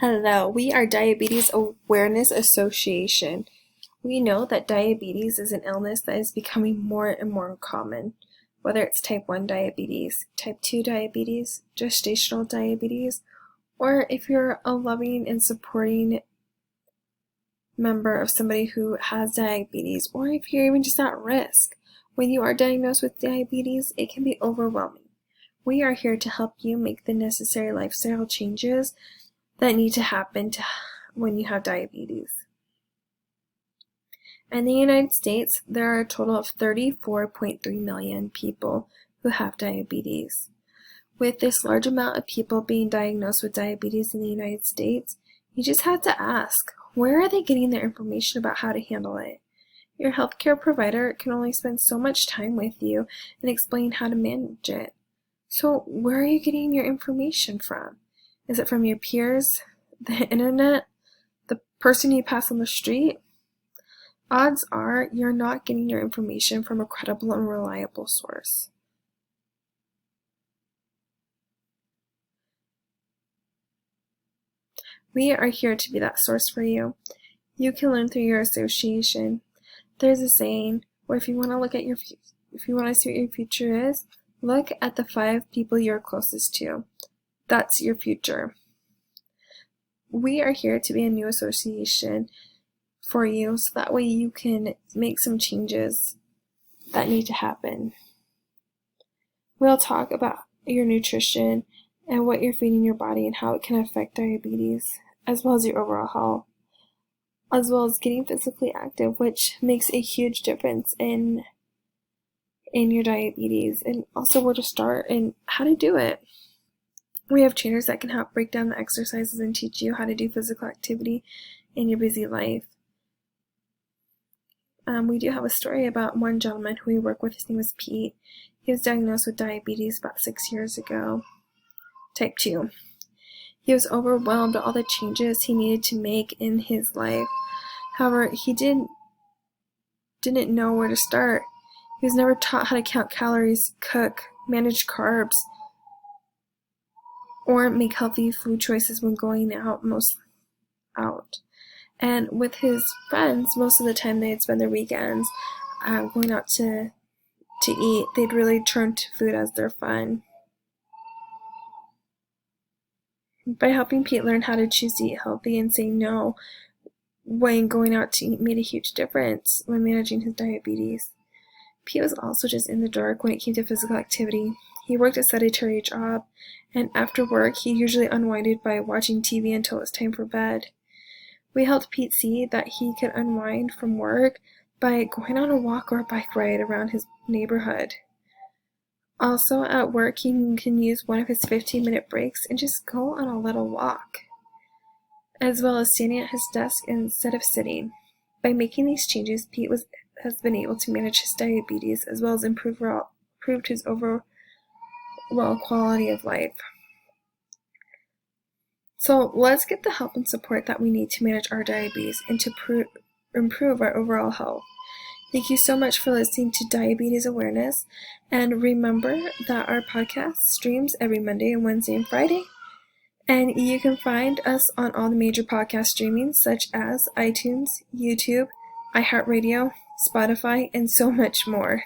Hello, we are Diabetes Awareness Association. We know that diabetes is an illness that is becoming more and more common, whether it's type 1 diabetes, type 2 diabetes, gestational diabetes, or if you're a loving and supporting member of somebody who has diabetes, or if you're even just at risk. When you are diagnosed with diabetes, it can be overwhelming. We are here to help you make the necessary lifestyle changes that need to happen when you have diabetes. In the United States, there are a total of 34.3 million people who have diabetes. With this large amount of people being diagnosed with diabetes in the United States, you just have to ask, where are they getting their information about how to handle it? Your healthcare provider can only spend so much time with you and explain how to manage it. So where are you getting your information from? Is it from your peers, the internet, the person you pass on the street? Odds are you're not getting your information from a credible and reliable source. We are here to be that source for you. You can learn through your association. There's a saying where if you want to see what your future is, look at the 5 people you're closest to. That's your future. We are here to be a new association for you, so that way you can make some changes that need to happen. We'll talk about your nutrition and what you're feeding your body and how it can affect diabetes, as well as your overall health, as well as getting physically active, which makes a huge difference in your diabetes, and also where to start and how to do it. We have trainers that can help break down the exercises and teach you how to do physical activity in your busy life. We do have a story about one gentleman who we work with. His name was Pete. He was diagnosed with diabetes about 6 years ago, type 2. He was overwhelmed by all the changes he needed to make in his life. However, he didn't know where to start. He was never taught how to count calories, cook, manage carbs, or make healthy food choices when going out. And with his friends, most of the time they'd spend their weekends going out to eat. They'd really turn to food as their fun. By helping Pete learn how to choose to eat healthy and say no when going out to eat made a huge difference when managing his diabetes. Pete was also just in the dark when it came to physical activity. He worked a sedentary job, and after work, he usually unwinded by watching TV until it was time for bed. We helped Pete see that he could unwind from work by going on a walk or a bike ride around his neighborhood. Also, at work, he can use one of his 15-minute breaks and just go on a little walk, as well as standing at his desk instead of sitting. By making these changes, Pete has been able to manage his diabetes as well as improved his overall quality of life. So let's get the help and support that we need to manage our diabetes and to improve our overall health. Thank you so much for listening to Diabetes Awareness, and remember that our podcast streams every Monday, Wednesday, and Friday, and you can find us on all the major podcast streaming such as iTunes, YouTube, iHeartRadio, Spotify, and so much more.